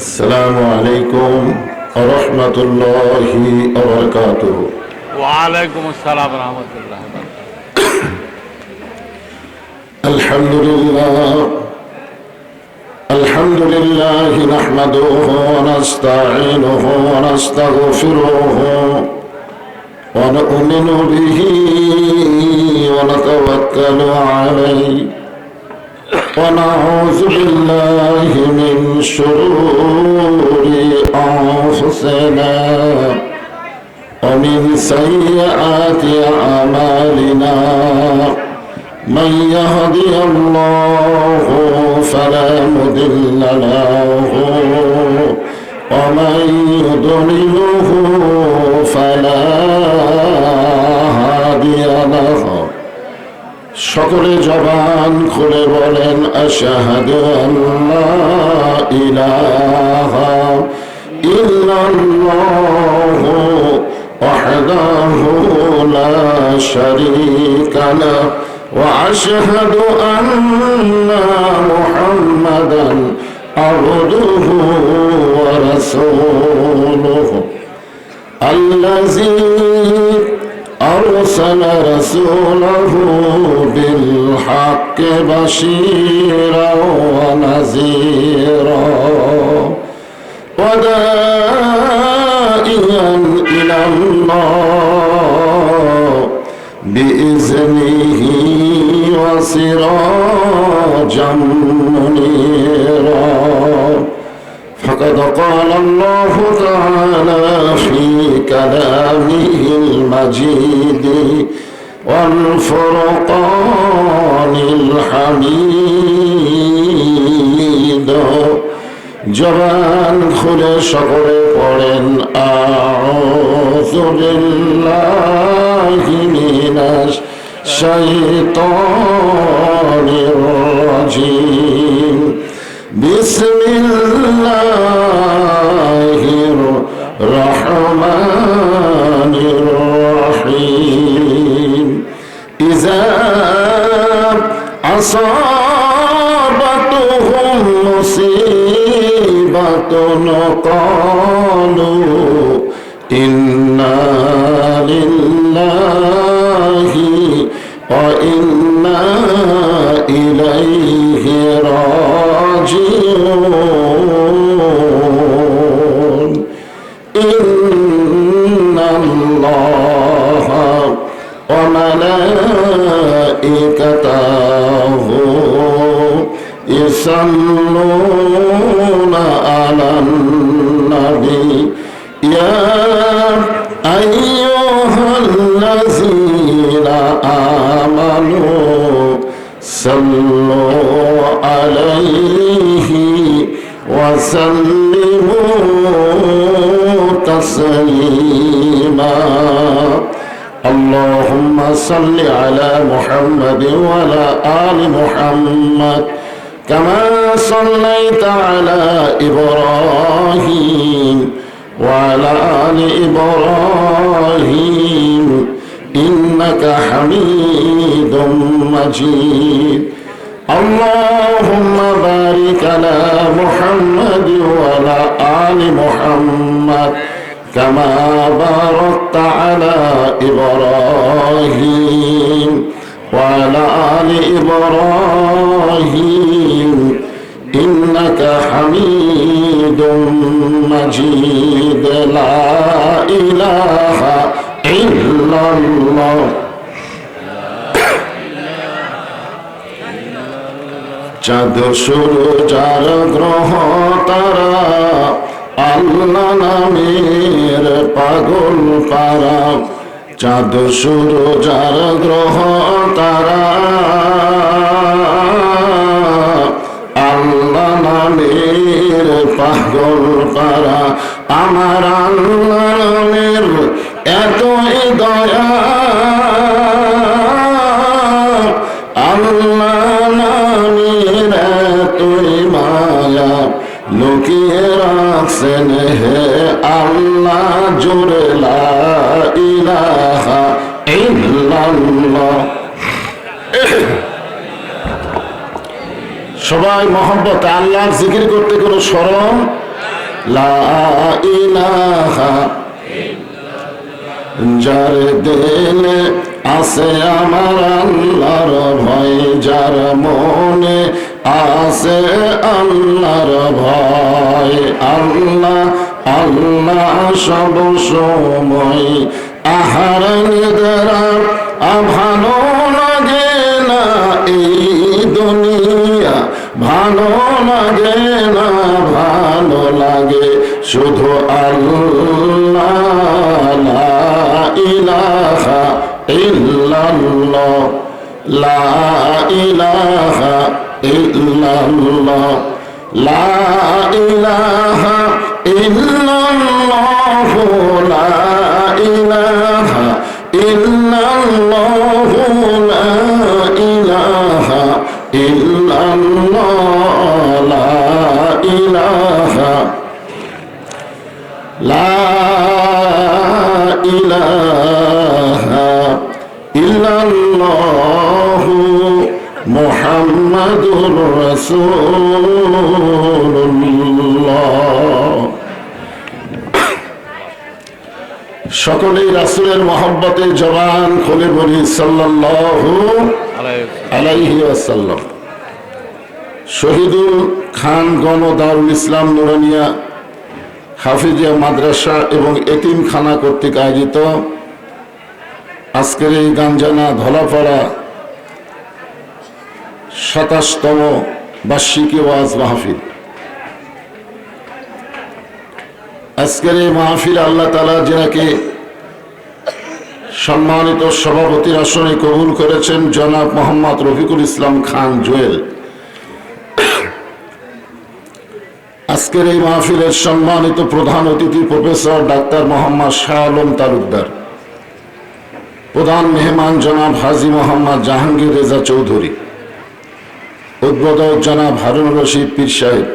আসসালামু আলাইকুম ওয়া রাহমাতুল্লাহি ওয়া বারাকাতুহু। ওয়ালাইকুম আসসালাম ওয়া রাহমাতুল্লাহি ওয়া বারাকাতুহু। আলহামদুলিল্লাহ নাহমাদুহু ওয়া নাস্তাঈনুহু ওয়া নাস্তাগফিরুহু ওয়া নু'মিনু বিহি ওয়া নাতাওয়াক্কালু আলাইহি ونعوذ بالله من شرور أنفسنا ومن سيئات أعمالنا من يهدي الله فلا مضل له ومن يضلله فلا هادي له। সকলে জবান খুলে বলেন আশহাদু আল্লা ইলাহা ইল্লাল্লাহু ওয়াহদাহু লা শারীকা লাহু ওয়া আশহাদু আন্না মুহাম্মাদান আবদুহু ওয়া রাসূলুহু আল্লাযী أرسل رسوله بالحق بشيرا ونذيرا وداعيا إلى الله بإذنه وسراجا منيرا فقد قال الله تعالى في كلامه المجيد والفرقان الحميد জবান খুলে সকলে পড়েন আউযু বিল্লাহি মিনাশ শাইতানির রাজীম বিসমিল্লাহির রহমানির রহিম ইযা আসাবাতুহুম মুসিবাতুন ক্বালু ইন্না লিল্লাহি ওয়া ইন্না ইলাইহি রাজিউন। ইন্নাল্লাহা ওয়া মালাইকাতাহু ইউসাল্লুনা আলান নবী ইয়া আইয়ুহাল্লাযীনা আমানু সাল্লু আলাইহি ওয়া সাল্লিমু তাসলিমা। আল্লাহুম্মা সাল্লি আলা মুহাম্মাদিন ওয়া আলা আলি মুহাম্মাদ কামা সাল্লাইতা আলা ইব্রাহিম ওয়া আলা আলি ইব্রাহিম ইন্নাকা হামিদুম মাজিদ। اللهم بارك على محمد وعلى آل محمد كما باركت على إبراهيم وعلى آل إبراهيم إنك حميد مجيد لا إله إلا الله। চাঁদ সূরজ আর গ্রহ তারা আল্লাহ নামের পাগল পারা। চাঁদ সূরজ আর গ্রহ তারা আল্লাহ নামের পাগল পারা। আমার আল্লাহ নামের এতই দয়া, আল্লাহ নামের এতই মায়া, লুকিয়ে রাখছেন হে আল্লাহ জোরে লা ইলাহা ইল্লাল্লাহ। সবাই মহব্বতে আল্লাহর জিকির করতে কোনো শরম লা ইলাহা যার দিলে আছে আমার আল্লাহর ভয়, যার মনে আছে আল্লাহর ভয়, আল্লাহ আল্লাহ সব সময়। আহার নিদ্রা ভালো লাগে না এই দুনিয়া, ভালো লাগে না, ভালো লাগে শুধু আল্লাহ। লা ইলাহা ইল্লাল্লাহ, লা ইলাহা ইল্লাল্লাহ, লা ইলাহা ইল্লাল্লাহ, লা ইলাহা ইল্লাল্লাহ, লা ইলাহা ইল্লাল্লাহ, লা ইলাহা, লা ইলাহা ইল্লাল্লাহ মুহাম্মাদুর রাসূলুল্লাহ। সকলেই রাসূলের মহব্বতে জবান খুলে বলি সাল্লাল্লাহু আলাইহি ওয়াসাল্লাম। শহীদুল খান গণ দারুল ইসলাম নুরানিয়া হাফিজিয়া মাদ্রাসা এবং এতিমখানা কর্তৃক আয়োজিত আজকের এই গাঞ্জানা ধলাপাড়া ২৭তম বার্ষিকী ওয়াজ মাহফিল। আজকের এই মাহফিল আল্লাহ তাআলা যাকে সম্মানিত সভাপতির আসনে কবুল করেছেন জনাব মোহাম্মদ রফিকুল ইসলাম খান জুয়েল। আজকের এই মাহফিলের সম্মানিত প্রধান অতিথি প্রফেসর ডাক্তার মোহাম্মদ শাহ আলম তালুকদার, প্রধান মেহমান জনাব হাজী মোহাম্মদ জাহাঙ্গীর রেজা চৌধুরী, উদ্বোধক জনাব হারুন রশিদ পীর সাহেব,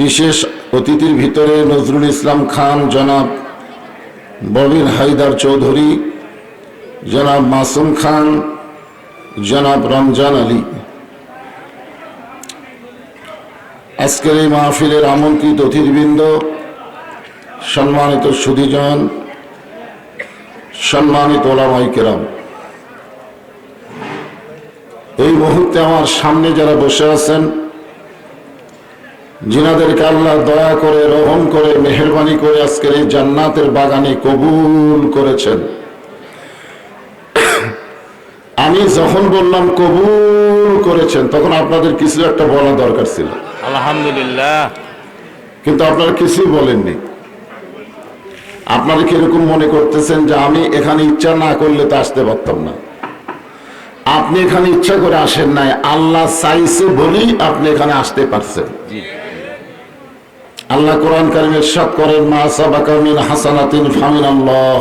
বিশেষ অতিথির ভিতরে নজরুল ইসলাম খান, জনাব ববির হায়দার চৌধুরী, জনাব মাসুম খান, জনাব রমজান আলী। আজকের এই মাহফিলের আমন্ত্রিত অতিথিবৃন্দ, সম্মানিত সুধীজন, সম্মানিত ওলামায়ে কেরাম, এই মুহূর্তে আমার সামনে যারা বসে আছেন, যিনাদেরকে আল্লাহ দয়া করে, রহম করে, মেহেরবানি করে আজকের এই জান্নাতের বাগানে কবুল করেছেন। আমি যখন বললাম কবুল করেছেন তখন আপনাদের কিছু একটা বলা দরকার ছিল, আলহামদুলিল্লাহ, কিন্তু আপনারা কিছুই বলেননি। আপনারা কি এরকম মনে করতেছেন যে আমি এখানে ইচ্ছা না করলে তো আসতে পারতাম না? আপনি এখানে ইচ্ছা করে আসেন নাই, আল্লাহ চাইছে বলেই আপনি এখানে আসতে পারছেন। আল্লাহ কোরআন কারীমে ইরশাদ করেন, মা সাবাকা মিন হাসানাতিন ফামিনাল্লাহ।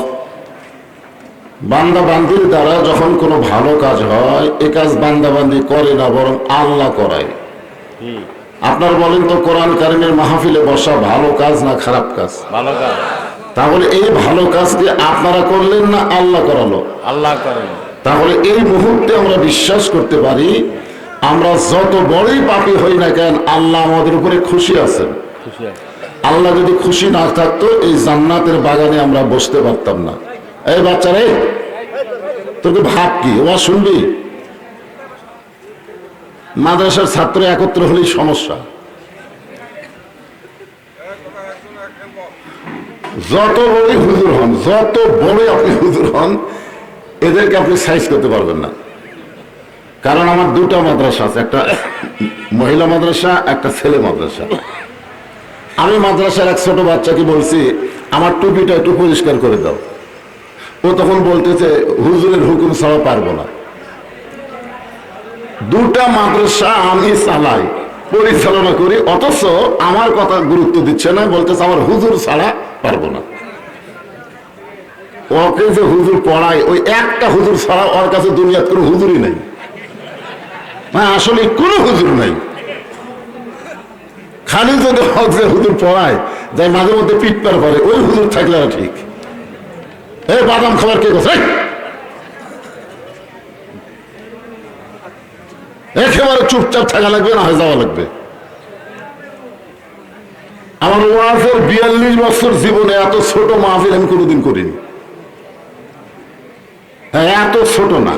বান্দা বান্দির দ্বারা যখন কোনো ভালো কাজ হয়, এ কাজ বান্দা বান্দি করে না, বরং আল্লাহ করায়। আপনারা বলেন তো, কোরআন কারীমের মাহফিলে বসা ভালো কাজ না খারাপ কাজ? ভালো কাজ। তাহলে এই ভালো কাজকে আপনারা করলেন না আল্লাহ করালো? আল্লাহ করেন। তাহলে এই মুহূর্তে আমরা বিশ্বাস করতে পারি, আমরা যত বড়ই পাপী হই না কেন, আল্লাহ আমাদের উপরে খুশি আছেন। আল্লাহ যদি খুশি না থাকতো এই জান্নাতের বাগানে আমরা বসতে পারতাম না। এই বাচ্চারে, তোকে ভাব কি ওরা শুনবি? মাদ্রাসার ছাত্র একত্র হলেই সমস্যা। যত বড়ই হুজুর হন, যত বড়ই আপনি হুজুর হন, এদেরকে আপনি সাইজ করতে পারবেন না। কারণ আমার দুটা মাদ্রাসা আছে, একটা মহিলা মাদ্রাসা, একটা ছেলে মাদ্রাসা। আমি মাদ্রাসার এক ছোট বাচ্চাকে বলছি, আমার টুপিটা একটু পরিষ্কার করে দাও। ও তখন বলতেছে, হুজুরের হুকুম ছাড়া পারবো না। দুটা মাদ্রাসা আমি চালাই, পরিচালনা করি, অথচ আমার কথা গুরুত্ব দিচ্ছে না, বলতেছে আমার হুজুর ছাড়া পারবো না। ওকে যে হুজুর পড়ায়, ওই একটা হুজুর ছাড়া ওর কাছে দুনিয়ার কোনো হুজুরই নাই। আসলে কোনো হুজুর নাই। খালি যদি হুজুর পড়ায়, যাই মাঝে মধ্যে পিটপার করে, ওই হুজুর থাকলে ঠিক। এই বাদাম খাবার কে কথা, একেবারে চুপচাপ থাকা লাগবে, না হয় যাওয়া লাগবে। আমার ওয়াজের 42 বছর জীবনে এত ছোট মাহফিল আমি কোনোদিন করিনি। হ্যাঁ, এত ছোট না।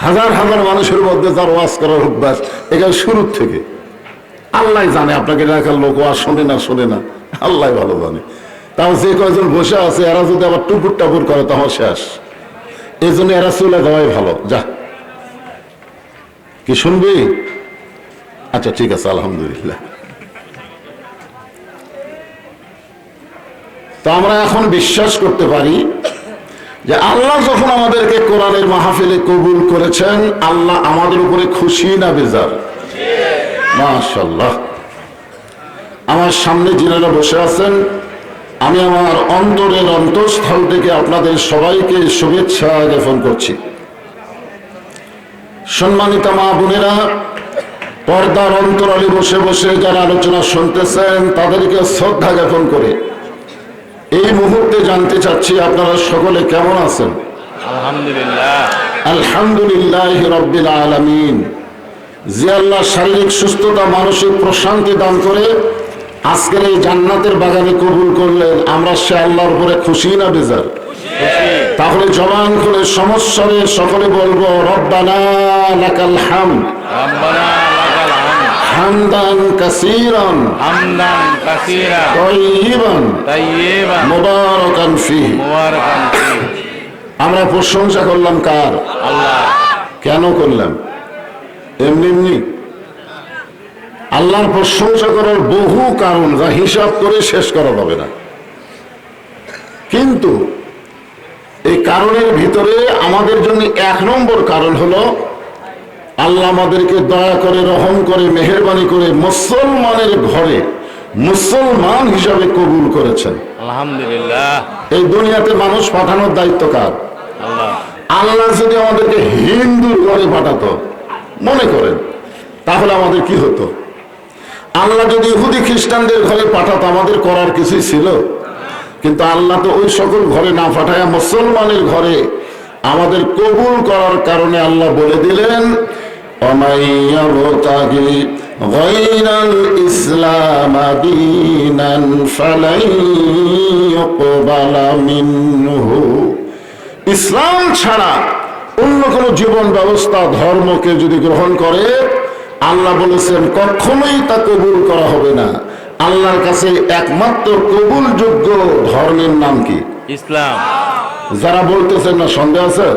হাজার হাজার মানুষের মধ্যে যার ওয়াজ করার অভ্যাস, এখানে শুরুর থেকে। আল্লাহ জানে আপনাকে এলাকার লোক ওয়াজ শোনে না, আল্লাহ ভালো জানে। তাও যে কয়জন বসে আছে এরা যদি আবার টুকুর টাপুর করে তখন শেষ। এই জন্য এরা চলে যাওয়াই ভালো। যা, কি শুনবি? আচ্ছা ঠিক আছে, আলহামদুলিল্লাহ। তো আমরা এখন বিশ্বাস করতে পারি যে আল্লাহ যখন আমাদেরকে কোরআনের মাহফিলে কবুল করেছেন, আল্লাহ আমাদের উপরে খুশি না বেজার? মাশাআল্লাহ। আমার সামনে যিনারা বসে আছেন, আমি আমার অন্তরের অন্তঃস্থল থেকে আপনাদের সবাইকে শুভেচ্ছা জ্ঞাপন করছি। সম্মানিত মা বোনেরা, পর্দার অন্তরালে বসে বসে যারা আলোচনা শুনতেছেন তাদেরকে শ্রদ্ধা জ্ঞাপন করে এই মুহূর্তে জানতে চাচ্ছি আপনারা সকলে কেমন আছেন? আলহামদুলিল্লাহ। আলহামদুলিল্লাহ রাব্বিল আলামিন। যে আল্লাহ শারীরিক সুস্থতা, মানসিক প্রশান্তি দান করে আজকের এই জান্নাতের বাগানে কবুল করলেন, আমরা সে আল্লাহর উপরে খুশি না বেজার? তাহলে জবান খুলে সমস্যারে সকলে বলবো রব্বানা লাকাল হামদ, রব্বানা লাকাল হামদ, হামদান কাসীরান, হামদান কাসীরা, তাইয়িবান তাইয়িবান, মুবারাকান ফীহি। মুবারাকান ফীহি। আমরা প্রশংসা করলাম কার? আল্লাহ। কেন করলাম? এমনি আল্লাহর প্রশংসা করার বহু কারণ যা হিসাব করে শেষ করা যাবে না। কিন্তু এই কারণের ভিতরে আমাদের জন্য 1 নম্বর কারণ হলো আল্লাহ আমাদেরকে দয়া করে, রহম করে, মেহেরবানি করে মুসলমানের ঘরে মুসলমান হিসাবে কবুল করেছেন। আলহামদুলিল্লাহ। এই দুনিয়াতে মানুষ পাঠানোর দায়িত্ব কার? আল্লাহ। আল্লাহ যদি আমাদেরকে হিন্দুর ঘরে পাঠাতো মনে করেন, তাহলে আমাদের কি হতো? আল্লাহ যদি ইহুদি খ্রিস্টানদের ঘরে পাঠাতো আমাদের করার কিছুই ছিল? কিন্তু আল্লাহ তো ওই সকল ঘরে না পাঠায় মুসলমানের ঘরে আমাদের কবুল করার কারণে আল্লাহ বলে দিলেন, ওমাইয়াবতাগি গায়রাল ইসলাম দীনান ফালাই ইউকবালা মিনহু। ইসলাম ছাড়া অন্য কোন জীবন ব্যবস্থা, ধর্মকে যদি গ্রহণ করে, আল্লাহ বলেছেন কখনোই তা কবুল করা হবে না। আল্লাহর কাছে একমাত্র কবুলযোগ্য ধর্মের নাম কি? ইসলাম। যারা বলতেছেন না, সন্দেহ আছে?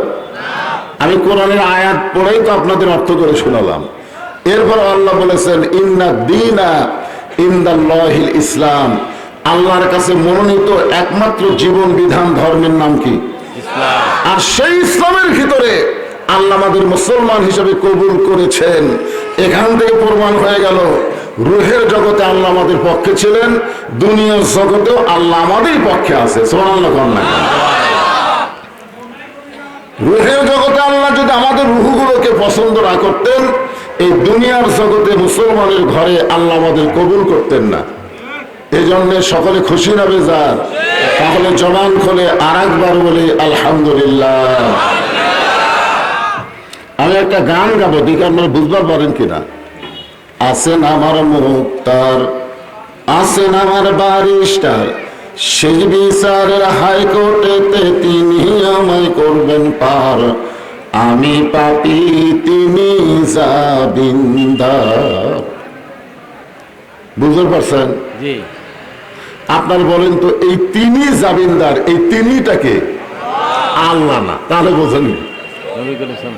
আমি কোরআনের আয়াত পড়েই তো আপনাদের অর্থ করে শোনালাম। এরপর আল্লাহ বলেছেন ইন্না দীনা ইনদাল্লাহিল ইসলাম। আল্লাহর কাছে মনোনীত একমাত্র জীবন বিধান ধর্মের নাম কি? ইসলাম। আর সেই ইসলামের ভিতরে আল্লাহ আমাদের মুসলমান হিসেবে কবুল করেছেন। এখান থেকে প্রমাণ হয়ে গেল রূহের জগতে আল্লাহ আমাদের পক্ষে ছিলেন, দুনিয়ার জগতেও আল্লাহ আমাদের পক্ষে আছে। সুবহানাল্লাহ। রূহের জগতে আল্লাহ যদি আমাদের রূহগুলোকে পছন্দ না করতেন, এই দুনিয়ার জগতে মুসলমানের ঘরে আল্লাহ আমাদের কবুল করতেন না। এই জন্য সকলে খুশি না বেজার? তাহলে জবান খুলে আরেকবার বলি আলহামদুলিল্লাহ। আমি একটা গান গাবো, দেখি আপনারা বুঝবার পারেন কিনা। আছেন আমার মুক্তার, আছেন আমার বারিস্টার, শেষ বিচারের হাইকোর্টেতে তিনি আমায় করবেন পার। আমি পাপী, তিনি জামিনদার। বুঝতে পারছেন? জি। আপনার বলেন তো, এই তিনি জামিনদার, এই তিনিটাকে আল্লাহ না? তাহলে বোঝেন, নবী করিম।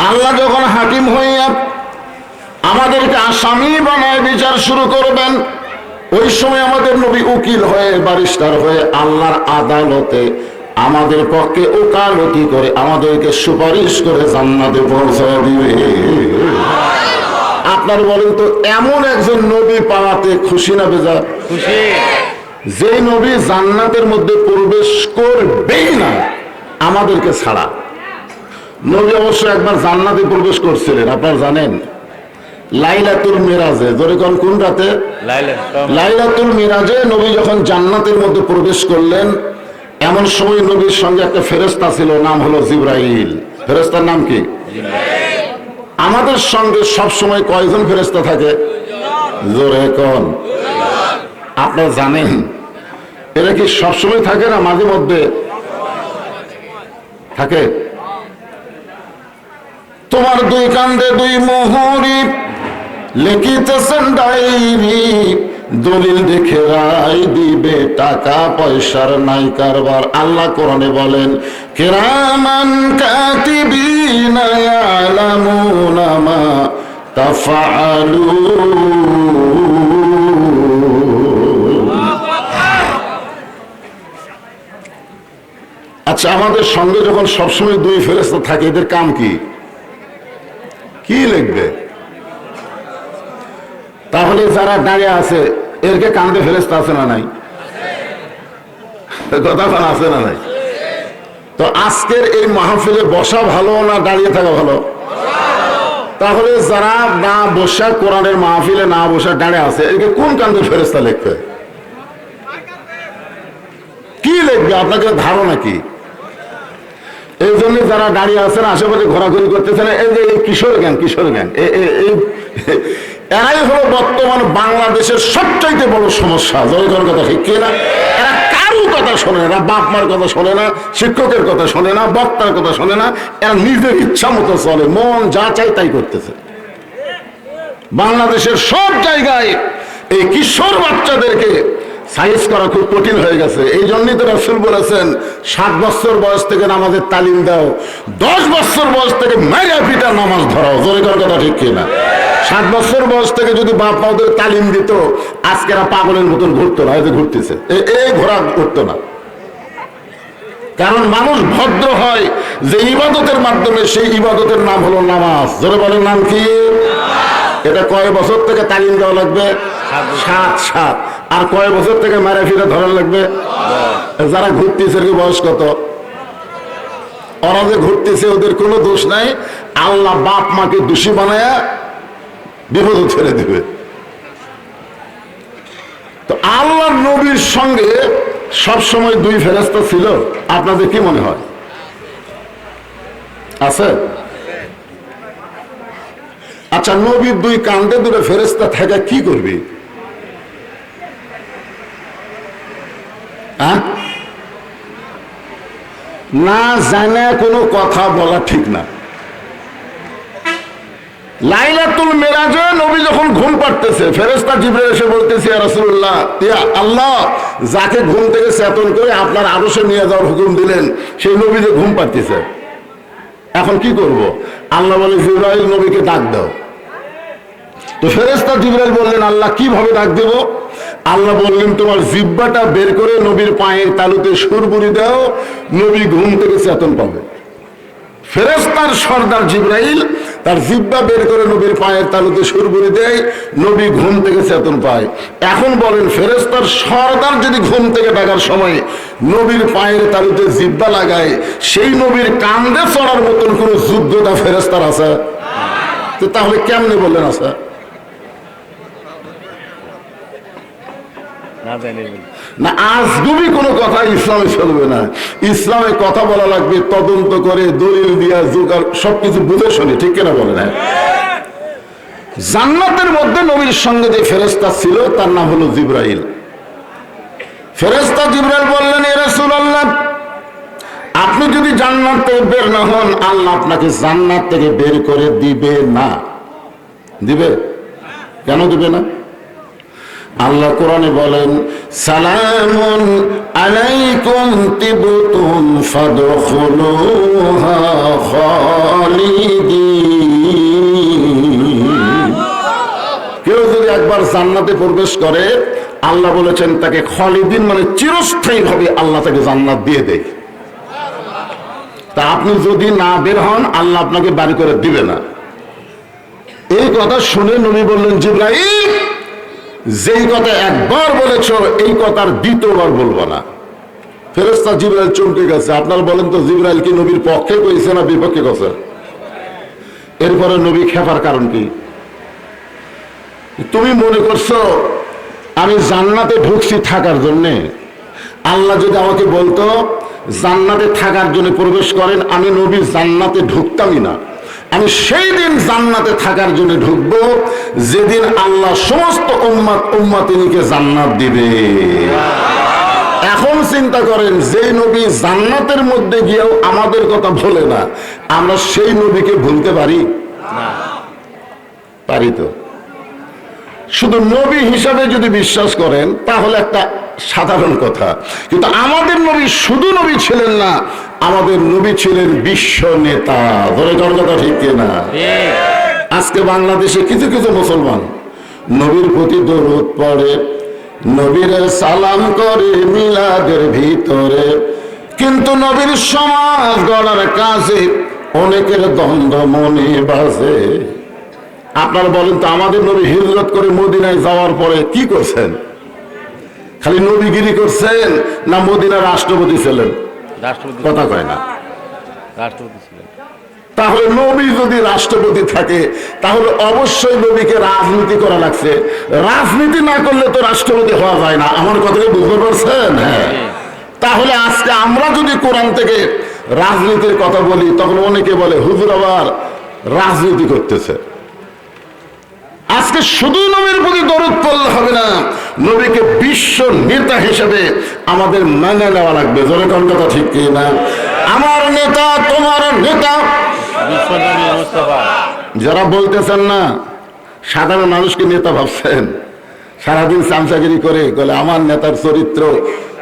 আল্লাহ যখন হাকিম হইয়া আমাদেরকে আসামি বানায় বিচার শুরু করবেন, ওই সময় আমাদের নবী উকিল হয়ে, বারিস্টার হয়ে আল্লাহর আদালতে আমাদের পক্ষে ওকালতি করে আমাদেরকে সুপারিশ করে জান্নাতে পৌঁছায় দিবে। আপনার বলেন তো, এমন একজন নবী পাওয়াতে খুশি না বেজার? খুশি। যে নবী জান্নাতের মধ্যে প্রবেশ করবেই না আমাদেরকে ছাড়া। নবী অবশ্য একবার জান্নাতে প্রবেশ করছিলেন, আপনারা জানেন, লাইলাতুল মিরাজে। ধরে কোন রাতে? লাইলাতুল মিরাজে নবী যখন জান্নাতের মধ্যে প্রবেশ করলেন, এমন সময় নবীর সঙ্গে একটা ফেরেশতা ছিল, নাম হলো জিবরাইল। ফেরেশতার নাম কি? আমাদের সঙ্গে সব সময় কয়জন ফেরেশতা থাকে? জোরে কোন। আপনারা জানেন এরা কি সবসময় থাকে না মাঝে মধ্যে থাকে? তোমার দুই কান্দে দুই মোহরি লিখিতেছেন ডায়েরি, দলিল দেখে রায় দিবে, টাকা পয়সার নাই কারবার। আল্লাহ কোরআনে বলেন কিরামান কাতিবিনা ইয়ালামুনা মা তাফআলুন। আচ্ছা, আমাদের সঙ্গে যখন সবসময় দুই ফেরেশতা থাকে, এদের কাম কি? কি লিখবে? তাহলে যারা দাঁড়িয়ে আছে এরকে কান্দে ফেরেশতা আছে না নাই? কথা আছে না নাই? তো আজকের এই মাহফিলে বসা ভালো না দাঁড়িয়ে থাকা ভালো? তাহলে যারা না বসা কোরআনের মাহফিলে না বসা দাঁড়িয়ে আছে এরকে কোন কান্দে ফেরেশতা লিখবে? কি লিখবে? আপনাকে ধারণা কি? এই জন্য যারা দাঁড়িয়ে আছেন আশেপাশে ঘোরাঘুরি করতেছেন, এই যে কিশোর গ্যাং এরাই হলো বর্তমান বাংলাদেশের সবচাইতে বড় সমস্যা। জয়গর কথা ঠিক না? এরা কারো কথা শোনে না, বাপ মার কথা শোনে না, শিক্ষকের কথা শোনে না, বক্তার কথা শোনে না, এরা নিজের ইচ্ছা মতো চলে, মন যা চাই তাই করতেছে। বাংলাদেশের সব জায়গায় এই কিশোর বাচ্চাদেরকে সাইজ করা খুব কঠিন হয়ে গেছে। এই জন্যই তো রাসূল বলেছেন 7 বছর বয়স থেকে নামাজের তালিম দাও, 10 বছর বয়স থেকে মাইরা পিটা নামাজ ধরাও। জোরে করার কথা ঠিক কিনা? 7 বছর বয়স থেকে যদি বাপ মা ওদের তালিম দিত, আজকেরা পাগলের মতন ঘুরতো না, এতে ঘুরতেছে, এই ঘোরা ঘুরতো না। কারণ মানুষ ভদ্র হয় যে ইবাদতের মাধ্যমে, সেই ইবাদতের নাম হলো নামাজ। জোরে বলেন নাম কি? এটা কয় বছর থেকে তালিম দেওয়া লাগবে? 7। আর কয় বছর থেকে মারা ফিরে ধরা লাগবে? যারা ঘুরতেছে বয়স কত? ওরা যে ঘুরতেছে ওদের কোনো দোষ নাই, আল্লাহ বাপ মাকে দোষী বানায়া বিপদ ছেড়ে দেবে। তো আল্লাহর নবীর সঙ্গে সবসময় দুই ফেরেশতা ছিল, আপনাদের কি মনে হয়? আছে? আচ্ছা, নবীর দুই কান্দে দুটো ফেরেশতা থাকে কি করবি? না জানে কোনো কথা বলা ঠিক না। লাইলাতুল মেরাজে নবী যখন ঘুম পাড়তেছে, ফেরেশতা জিবরাইল এসে বলতেছে ইয়া রাসূলুল্লাহ, ইয়া আল্লাহ, যাকে ঘুম থেকে চেতন করে আপনার আরশে নিয়ে যাওয়ার হুকুম দিলেন, সেই নবী যে ঘুম পাড়তেছে, এখন কি করব? আল্লাহ বলে জিবরাইল নবীকে ডাক দাও। তো ফেরেশতা জিবরাইল বললেন আল্লাহ কিভাবে ডাক দেব? আল্লাহ বললেন তোমার জিহ্বাটা বের করে নবীর পায়ের তালুতে সুরবুরি দাও, নবী ঘুম থেকে চেতন পাবে। ফেরেশতার সর্দার জিবরাইল তার জিহ্বা বের করে নবীর পায়ের তালুতে সুরবুরি দেয়, নবী ঘুম থেকে চেতন পায়। এখন বলেন ফেরেশতার সর্দার যদি ঘুম থেকে ডাকার সময় নবীর পায়ের তালুতে জিহ্বা লাগায়, সেই নবীর কান্দে চড়ার মতন কোন যোগ্যতা ফেরেশতার আছে? তো তাহলে কেমনে বললেন আছে? না, আজগুবি কোনো কথা ইসলামে চলবে না। ইসলামে কথা বলা লাগবে তদন্ত করে, দলিল দিয়া, জোগাড় সবকিছু বুঝে শুনে, ঠিক কিনা বলে না? জান্নাতের মধ্যে নবীর সঙ্গে যে ফেরেশতা ছিল তার নাম হলো জিবরাইল। ফেরেশতা জিবরাইল বললেন ইয়া রাসূলুল্লাহ, আপনি যদি জান্নাত থেকে বের না হন, আল্লাহ আপনাকে জান্নাত থেকে বের করে দিবে না। দিবে? কেন দিবে না? আল্লাহ কোরআনে বলেন সালামুন আলাইকুম তিবতুম ফাদখুলুহা খালিদিন। কেউ যদি একবার জান্নাতে প্রবেশ করে, আল্লাহ বলেছেন তাকে খালিদিন মানে চিরস্থায়ী ভাবে আল্লাহ তাকে জান্নাত দিয়ে দেয়। তা আপনি যদি না বের হন, আল্লাহ আপনাকে বাড়ি করে দিবে না। এই কথা শুনে নবী বললেন জিবরাইল, যেই কথা একবার বলেছ এই কথার দ্বিতীয়বার বলবো না। ফেরেশতা জিবরাইল চমকে গেছে। আপনারা বলেন তো জিবরাইল কি নবীর পক্ষে কইছে না বিপক্ষে কইছে? এরপরে নবী খেপার কারণ কি? তুমি মনে করছো আমি জান্নাতে ঢুকছি থাকার জন্যে? আল্লাহ যদি আমাকে বলতো জান্নাতে থাকার জন্য প্রবেশ করেন, আমি নবী জান্নাতে ঢুকতামই না। আমি সেই দিন জান্নাতে থাকার জন্য ঢুকবো যেদিন আল্লাহ সমস্ত উম্মাতিনীকে জান্নাত দিবে। এখন চিন্তা করেন, যে নবী জান্নাতের মধ্যে গিয়েও আমাদের কথা ভোলে না, আমরা সেই নবীকে ভুলতে পারি? পারি তো। শুধু নবী হিসাবে যদি বিশ্বাস করেন তাহলে একটা সাধারণ কথা, কিন্তু আমাদের নবী শুধু নবী ছিলেন না, আমাদের নবী ছিলেন বিশ্ব নেতা। ধরে কার কথা ঠিক কিনা? আজকে বাংলাদেশে কিছু কিছু মুসলমান নবীর প্রতি দরুদ পড়ে, নবীর সালাম করে মিলাদের ভিতরে, কিন্তু নবীর সমাজ গড়ার কাজে অনেকের দ্বন্দ্ব মনে বাজে। আপনারা বলেন তো, আমাদের নবী হিজরত করে মদিনায় যাওয়ার পরে কি করছেন? খালি নবীগিরি করছেন না মদিনার রাষ্ট্রপতি ছিলেন? কথা কয় না। রাষ্ট্রপতি ছিলেন। তাহলে নবী যদি রাষ্ট্রপতি থাকে তাহলে অবশ্যই নবীকে রাজনীতি করা লাগছে। রাজনীতি না করলে তো রাষ্ট্রপতি হওয়া যায় না। আমার কথাকে বুঝতে পারছেন? হ্যাঁ। তাহলে আজকে আমরা যদি কোরআন থেকে রাজনীতির কথা বলি তখন অনেকে বলে হুজুর আবার রাজনীতি করতেছে। আজকে শুধু নবীর প্রতি দরুদ পড়লে হবে না, নবীকে বিশ্ব নেতা হিসেবে আমাদের মেনে নেওয়া লাগবে। জোরে কোন কথা ঠিক কি না? আমার নেতা, তোমার নেতা। যারা বলতেছেন না সাধারণ মানুষকে নেতা ভাবছেন, সারাদিন চামচাগিরি করে বলে আমার নেতার চরিত্র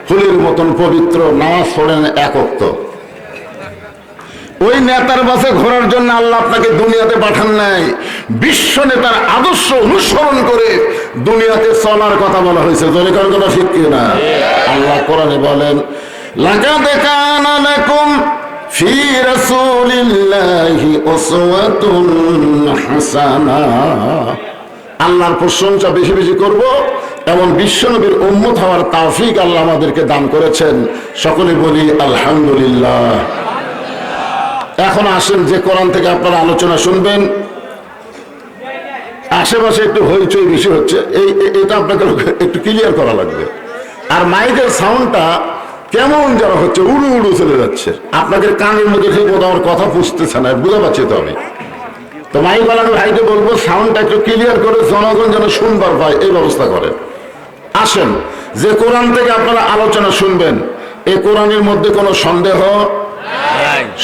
ফুলের মতন পবিত্র, নামাজ পড়েন এক ওয়াক্ত। ওই নেতার বাসে ঘোরার জন্য আল্লাহ আপনাকে দুনিয়াতে পাঠান নাই, বিশ্ব নেতার আদর্শ অনুসরণ করে দুনিয়াতে চলার কথা বলা হয়েছে। জোরে কার কথা ঠিক কিনা? আল্লাহ কোরআনে বলেন, লাকাদ কানা লাকুম ফি রাসূলিল্লাহি উসওয়াতুন হাসানাহ। আল্লাহর প্রশংসা বেশি বেশি করব, এমন বিশ্বনবীর উম্মত হওয়ার তৌফিক আল্লাহ আমাদেরকে দান করেছেন। সকলে বলি আলহামদুলিল্লাহ। এখন আসেন যে কোরআন থেকে আপনারা আলোচনা শুনবেন, আশেপাশে একটু হইচই বেশি হচ্ছে, এটা আপনাকে একটু ক্লিয়ার করা লাগবে। আর মাইকের সাউন্ডটা কেমন যেন হচ্ছে, উড়ু উড়ু চলে যাচ্ছে। আপনাদের কানের মধ্যে ঠিক মতো আমার কথা পুষতেছে না, বুঝতে পারছি তো আমি। তো মাইক বানানো ভাইকে বলবো সাউন্ডটা একটু ক্লিয়ার করে জনগণ যেন শুনবার পায় এই ব্যবস্থা করেন। আসেন যে কোরআন থেকে আপনারা আলোচনা শুনবেন, এই কোরআনের মধ্যে কোনো সন্দেহ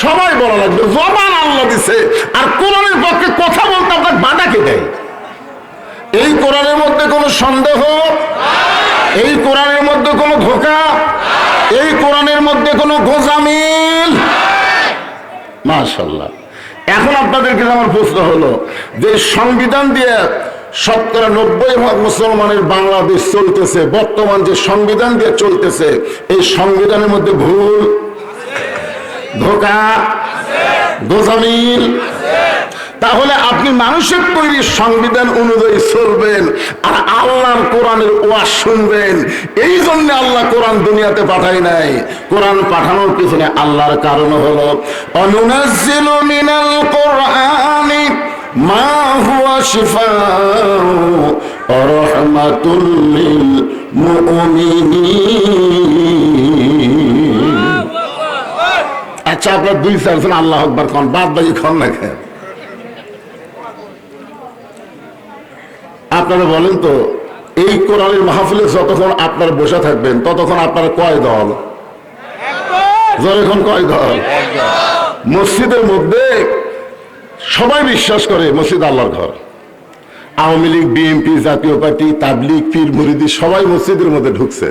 সবাই বলা লাগবে। জবান আল্লাহ দিছে, আর কোরআনের পক্ষে কথা বলতে আপনার বাধা কে দেয়? এই কোরআনের মধ্যে কোনো সন্দেহ, এই কোরআনের মধ্যে কোনো ধোঁকা, এই কোরআনের মধ্যে কোনো গোজামিল। মাশাআল্লাহ। এখন আপনাদেরকে আমার প্রশ্ন হলো যে সংবিধান দিয়ে শতকরা 90% মুসলমানের বাংলাদেশ চলতেছে, বর্তমান যে সংবিধান দিয়ে চলতেছে, এই সংবিধানের মধ্যে ভুল, ধোঁকা, গোজামিল। তাহলে আপনি মানুষের তৈরি সংবিধান অনুযায়ী চলবেন আর আল্লাহর কোরআনের ওয়াজ শুনবেন। এই জন্য আল্লাহ কোরআন দুনিয়াতে পাঠায় নাই। কোরআন পাঠানোর পিছনে আল্লাহর কারণ হলো অনুনাজ্জিলু মিনাল কোরআনি মা হুয়া শিফাউ ওয়া রাহমাতুল লিল মুমিনিন। আচ্ছা, আপনার দুই চারজন আল্লাহ আকবার কোন, বাদ বাকি কোন না কেন? আপনারা বলেন তো, এই কোরআনের মাহফিলে যতক্ষণ আপনারা বসে থাকবেন ততক্ষণ আপনারা কয় দল? যখন কয় দল? মসজিদের মধ্যে সবাই বিশ্বাস করে মসজিদ আল্লাহর ঘর। আওয়ামী লীগ, বিএনপি, জাতীয় পার্টি, তাবলীগ, পীর মুরিদি সবাই মসজিদের মধ্যে ঢুকছে।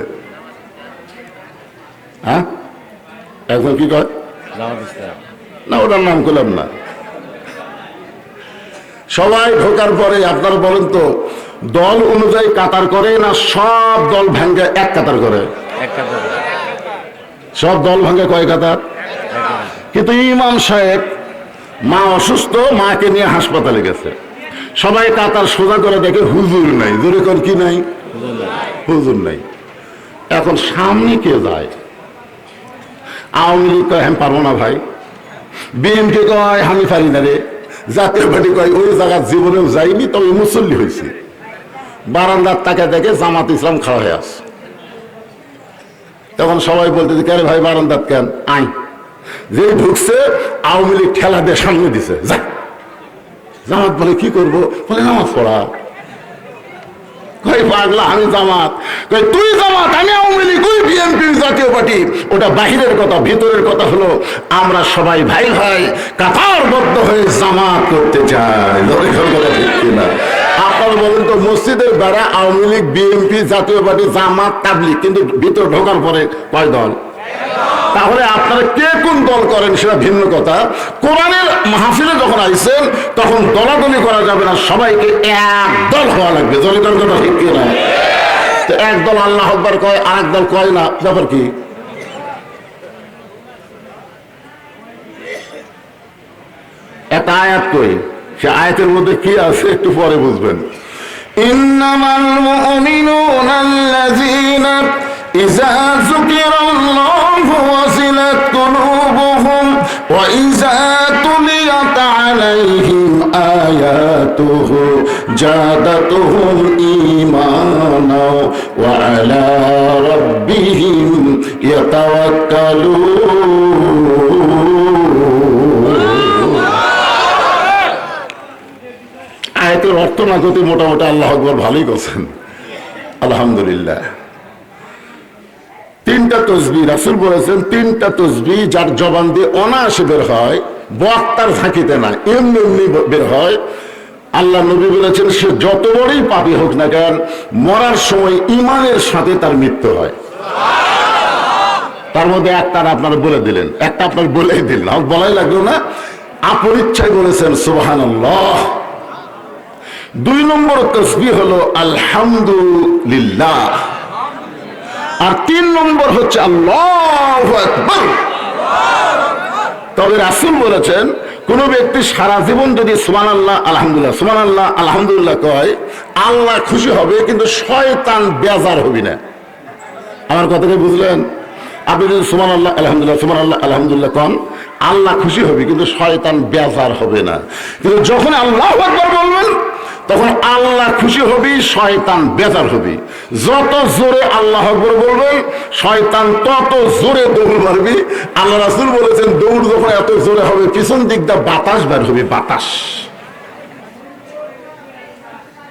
হ্যাঁ, এখন কি কয় না, ওটার নাম করলাম না। সবাই ঢোকার পরে আপনারা বলেন তো, দল অনুযায়ী কাতার করে না সব দল ভাঙ্গে এক কাতার করে? সব দল ভাঙ্গে কয় কাতার? কিন্তু ইমাম সাহেব মা অসুস্থ, মাকে নিয়ে হাসপাতালে গেছে, সবাই কাতার সোজা করে দেখে হুজুর নাই। জোরে কর কি নাই? হুজুর নাই। এখন সামনে কে যায়? আওয়ামী লীগ কয় আমি পারবো না ভাই, বিএনপি কয় আমি পারি না রে, জাতীয় পার্টি কয় ওই জায়গা জীবনেও যাইনি, তবে মুসল্লি হয়েছি। বারান্দার তাকে দেখে জামাত ইসলাম খাওয়া হয়ে আস। তখন সবাই বলতে যে কে ভাই বারান্দাত কেন? আই যে ঢুকছে আওয়ামী লীগ ঠেলা দিয়ে সামনে দিছে, যা জামাত বলে কি করব? বলে নামাজ পড়া। কই পাগলা, আমি জামাত? কই তুই জামাত, আমি আওয়ামী লীগ, ওই বিএনপি জাতীয় পার্টি। ওটা বাহিরের কথা, ভিতরের কথা হলো আমরা সবাই ভাই ভাই কাতারবদ্ধ হয়ে জামাত করতে চাই। ঠিক কিনা? আপনারা বলেন তো, মসজিদের বেড়া আওয়ামী লীগ, বিএনপি জাতীয় পার্টি, জামাত, তাবলীগ, কিন্তু ভিতর ঢোকার পরে কয় দল? তাহলে আপনারা কে কোন দল করেন সেটা ভিন্ন কথা। কোরআনের মাহফিলে যখন আইছেন তখন দলাদলি করা যাবে না, সবাইকে এক দল হওয়া লাগবে। দলের কথা ঠিক কি না? তো এক দল আল্লাহু আকবার কয়, আরেক দল কয় না, ব্যাপার কি? একটা আয়াত কই, সে আয়াতের মধ্যে কি আছে একটু পরে বুঝবেন। ইন্নামাল মুমিনুনা আল্লাযীনা ইযা যুকিরাল্লাহু ওয়াজিলাত কুলুবুহুম ওয়া ইযা তুলিয়াত আলাইহিম আয়াতুহু জাদাতুহুম ঈমানা ওয়া আলা রাব্বিহিম ইয়াতাওয়াক্কালুন। আয়াতের অর্থ না করতে মোটামুটি আল্লাহু আকবার ভালোই করছেন, আলহামদুলিল্লাহ। তিনটা তসবিহ রাসূল বলেছেন, তিনটা তসবিহ যার জবান দিয়ে অনায়াসে বের হয়, বক্তার ঝাঁকিতে না, এমনি এমনি বের হয়। আল্লাহ নবী বলেছেন, সে যত বড়ই পাপী হোক না কেন, মরার সময় ঈমানের সাথে তার মৃত্যু হয়। তার মধ্যে একটা আপনারা বলে দিলেন, একটা আপনার বলেই দিলেন, বলাই লাগলো না, আপন ইচ্ছায় বলেছেন সুবহানাল্লাহ। 2 নম্বর তাসবিহ হলো আলহামদুলিল্লাহ, আর 3 নম্বর হচ্ছে আল্লাহু আকবার। তবে রাসূল বলেছেন, কোন ব্যক্তি সারা জীবন যদি সুবহানাল্লাহ আলহামদুলিল্লাহ সুবহানাল্লাহ আলহামদুলিল্লাহ কয়, আল্লাহ খুশি হবে কিন্তু শয়তান বেজার হবে না। আমার কথাটা বুঝলেন? আপনি যদি সুবহানাল্লাহ আলহামদুলিল্লাহ সুবহানাল্লাহ আলহামদুলিল্লাহ কন, আল্লাহ খুশি হবে কিন্তু শয়তান বেজার হবে না। কিন্তু যখন আল্লাহু আকবার বলবেন তখন আল্লাহ খুশি হবি, শয়তান বেজার হবি। যত জোরে আল্লাহু আকবার বলবেন, শয়তান তত জোরে দৌড় মারবি। আল্লাহ রাসূল বলেছেন, দৌড় যখন এত জোরে হবে পিছন দিক দিয়ে বাতাস বের হবে, বাতাস।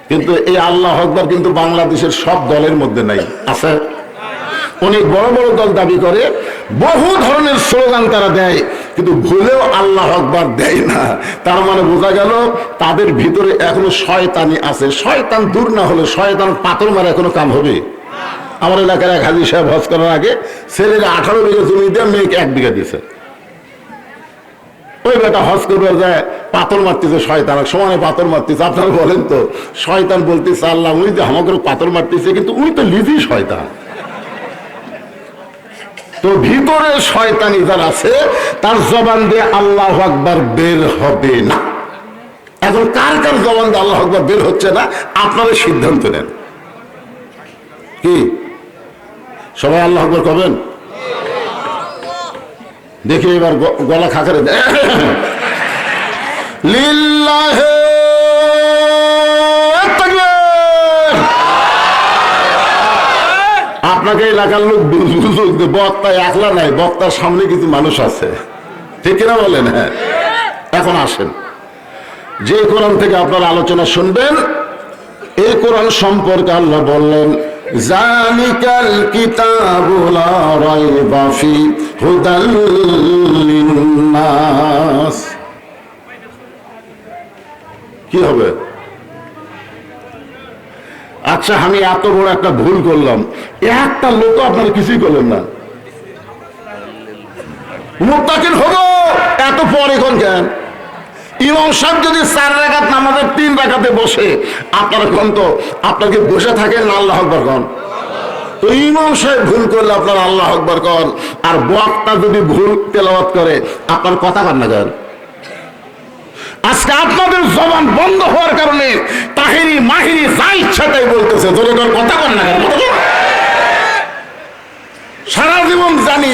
কিন্তু এই আল্লাহু আকবার কিন্তু বাংলাদেশের সব দলের মধ্যে নাই, আছে। অনেক বড় বড় দল দাবি করে, বহু ধরনের স্লোগান তারা দেয়, কিন্তু ভুলেও আল্লাহু আকবার দেয় না। তার মানে বোঝা গেল তাদের ভিতরে এখনো শয়তানি আছে। শয়তান দূর না হলে শয়তান পাথর মারা এখনো কাম হবে। আমার এলাকার এক হাজী সাহেব হজ করার আগে ছেলেরা 18 বিঘা জমি দিয়ে মেয়েকে 1 বিঘা দিয়েছে। ওই বেটা হজ করবার যায় পাথর মারতেছে, শয়তান সমানে পাথর মারতেছে। আপনারা বলেন তো, শয়তান বলতেছে আল্লাহ উনি যে আমাকে পাথর মারতেছে, কিন্তু উনি তো নিজেই শয়তান। তো ভিতরে শয়তানি যার আছে তার জবান দিয়ে আল্লাহু আকবার বের হবে না। এখন কার কার জবান দিয়ে আল্লাহু আকবার বের হচ্ছে না, আপনারা সিদ্ধান্ত নেন। কি সবাই আল্লাহু আকবার করবেন? দেখি এবার গলা খাকারে লিল্লাহি আপনাকে এলাকার লোক বুঝুক যে বক্তা একলা নাই, বক্তার সামনে কিছু মানুষ আছে, ঠিক কিনা বলেন? হ্যাঁ। এখন আসেন, যে কোরআন থেকে আপনারা আলোচনা শুনবেন, এই কোরআন সম্পর্কে আল্লাহ বললেন, জালিকাল কিতাবু লা রাইবা ফি হুদাল লিন্নাস। কি হবে? আচ্ছা, আমি এত বড় একটা ভুল করলাম, একটা লোক আপনারা কিছুই করলেন না, মুত্তাকিন হবো এত পরে কোন জ্ঞান? ইমাম সাহেব যদি 4 রাকাত নামাজের 3 রাকাতে বসে, আপনারা কোন তো আপনাকে বসে থাকেন না আল্লাহু আকবার কোন? তো ইমাম সাহেব ভুল করলে আপনারা আল্লাহু আকবার কোন, আর বক্তা যদি ভুল তেলাওয়াত করে আপনার কথা কান না কেন? আজকে আপনাদের জবান বন্ধ হওয়ার কারণে তাহিরি মাহিরি যা ইচ্ছা তাই বলতেছে, কথা কান না কেন? সারা জীবন জানি